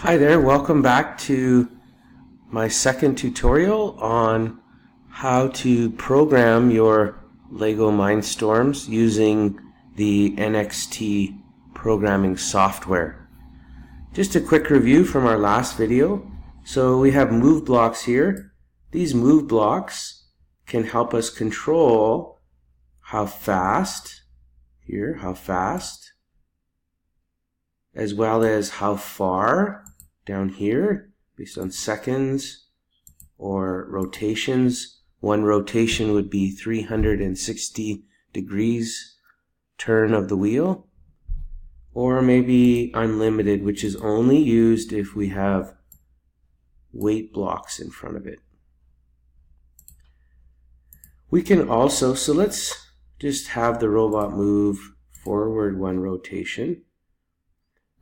Hi there, welcome back to my second tutorial on how to program your LEGO Mindstorms using the NXT programming software. Just a quick review from our last video. So we have move blocks here. These move blocks can help us control how fast, as well as how far down here based on seconds or rotations. One rotation would be 360 degrees turn of the wheel, or maybe unlimited, which is only used if we have weight blocks in front of it. We can also, so let's just have the robot move forward one rotation.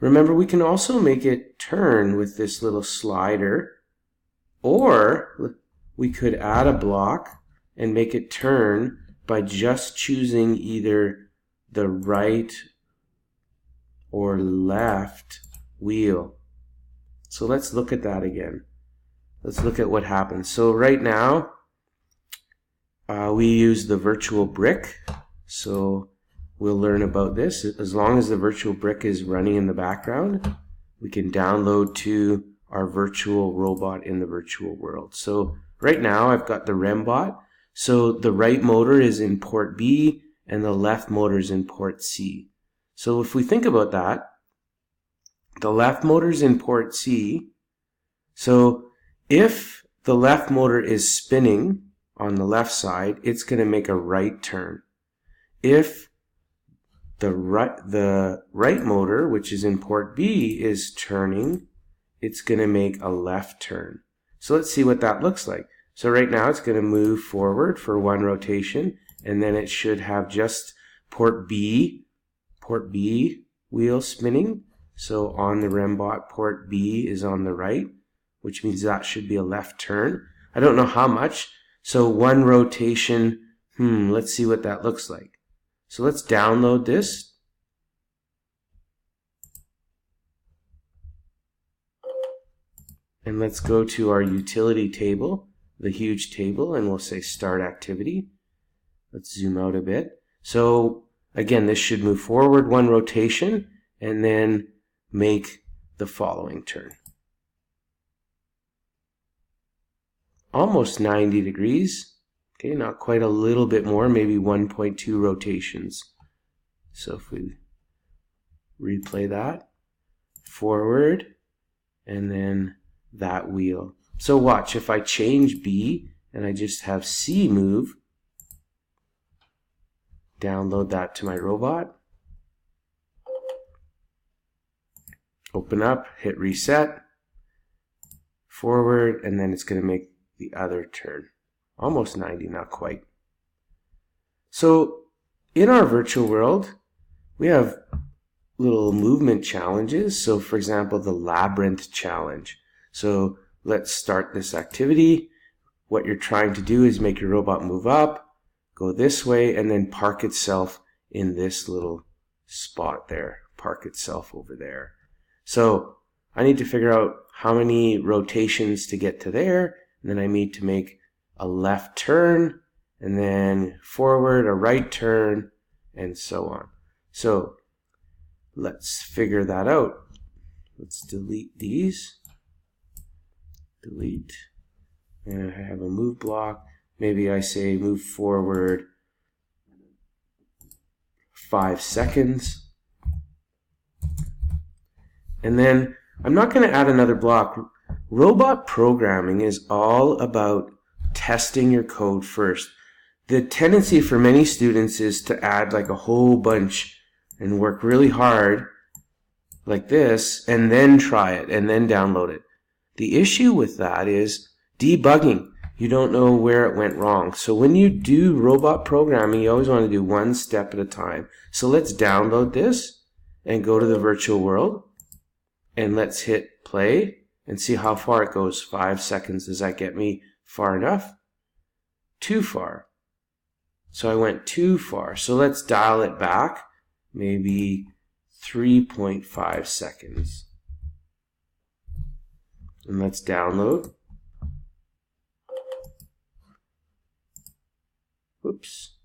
Remember, we can also make it turn with this little slider, or we could add a block and make it turn by just choosing either the right or left wheel. So let's look at that again. Let's look at what happens. So right now, we use the virtual brick. So we'll learn about this. As long as the virtual brick is running in the background, we can download to our virtual robot in the virtual world. So right now I've got the REMBot. So the right motor is in port B and the left motor is in port C. So if we think about that, the left motor is in port C. So if the left motor is spinning on the left side, it's going to make a right turn. If the right motor, which is in port B, is turning, it's going to make a left turn. So let's see what that looks like. So right now it's going to move forward for one rotation, and then it should have just port B wheel spinning. So on the REMBot, port B is on the right, which means that should be a left turn. I don't know how much. So one rotation, let's see what that looks like. So let's download this. And let's go to our utility table, the huge table, and we'll say start activity. Let's zoom out a bit. So again, this should move forward one rotation and then make the following turn. Almost 90 degrees. Okay, not quite, a little bit more, maybe 1.2 rotations. So if we replay that, forward, and then that wheel. So watch, if I change B and I just have C move, download that to my robot, open up, hit reset, forward, and then it's going to make the other turn. Almost 90, not quite. So in our virtual world, we have little movement challenges. So for example, the labyrinth challenge. So let's start this activity. What you're trying to do is make your robot move up, go this way, and then park itself in this little spot there. Park itself over there. So I need to figure out how many rotations to get to there, and then I need to make a left turn, and then forward, a right turn, and so on. So let's figure that out. Let's delete these. Delete. And I have a move block. Maybe I say move forward 5 seconds. And then I'm not going to add another block. Robot programming is all about testing your code first. The tendency for many students is to add like a whole bunch and work really hard like this and then try it and then download it. The issue with that is debugging. You don't know where it went wrong. So when you do robot programming, you always want to do one step at a time. So let's download this and go to the virtual world, and let's hit play and see how far it goes. 5 seconds. Does that get me far enough? Too far. So I went too far. So let's dial it back. Maybe 3.5 seconds. And let's download. Whoops.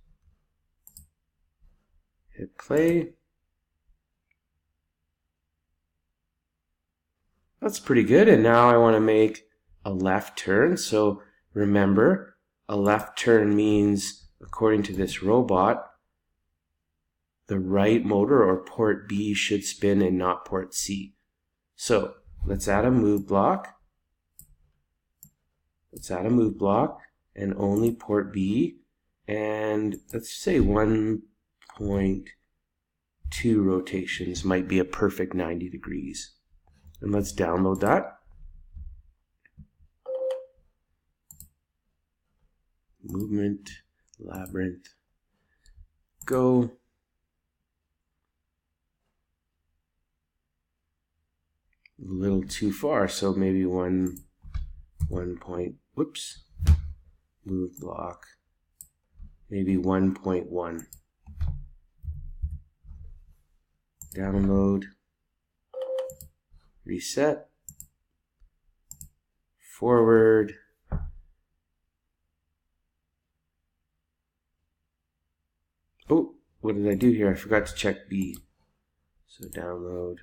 Hit play. That's pretty good. And now I want to make a left turn. So remember, a left turn means, according to this robot, the right motor or port B should spin and not port C. So let's add a move block. Let's add a move block and only port B. And let's say 1.2 rotations might be a perfect 90 degrees. And let's download that. Movement, labyrinth, go. A little too far, so maybe one point, whoops, move block, maybe 1.1. Download, reset, forward, oh, what did I do here? I forgot to check B. So download,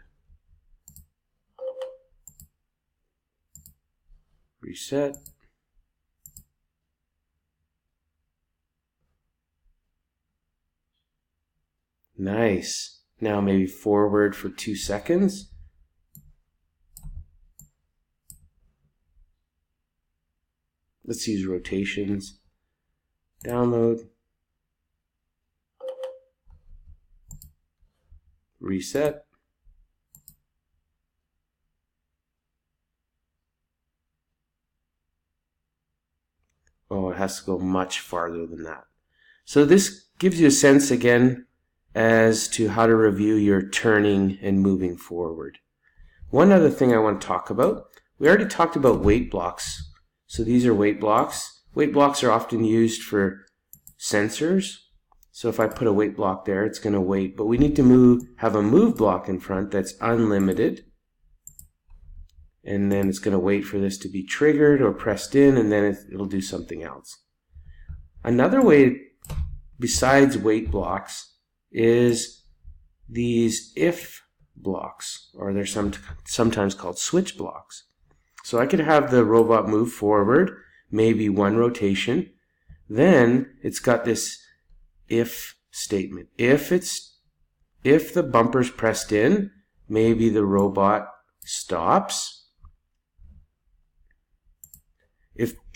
reset, nice. Now maybe forward for 2 seconds. Let's use rotations. Download. Reset. Oh, it has to go much farther than that. So this gives you a sense again as to how to review your turning and moving forward. One other thing I want to talk about, we already talked about weight blocks. So these are weight blocks. Weight blocks are often used for sensors. So if I put a weight block there, it's going to wait. But we need to have a move block in front that's unlimited. And then it's going to wait for this to be triggered or pressed in, and then it'll do something else. Another way, besides weight blocks, is these if blocks, or they're sometimes called switch blocks. So I could have the robot move forward, maybe 1 rotation. Then it's got this if statement. If the bumper's pressed in, maybe the robot stops.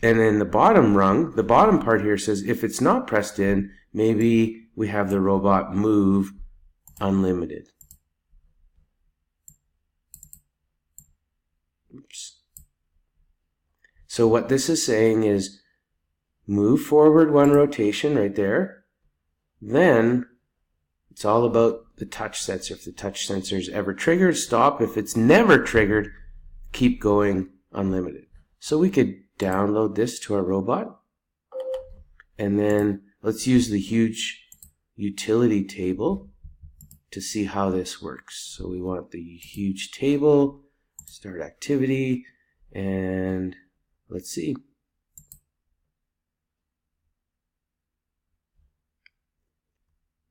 And then the bottom rung, the bottom part here says if it's not pressed in, maybe we have the robot move unlimited. Oops. So what this is saying is move forward 1 rotation right there. Then it's all about the touch sensor. If the touch sensor is ever triggered, stop. If it's never triggered, keep going unlimited. So we could download this to our robot. And then let's use the huge utility table to see how this works. So we want the huge table, start activity, and let's see.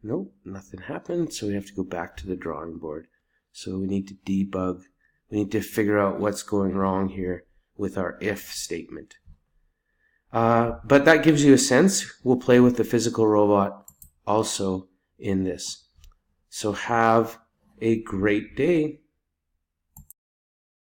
Nope, nothing happened, so we have to go back to the drawing board. So we need to debug. We need to figure out what's going wrong here with our if statement. But that gives you a sense. We'll play with the physical robot also in this. So have a great day.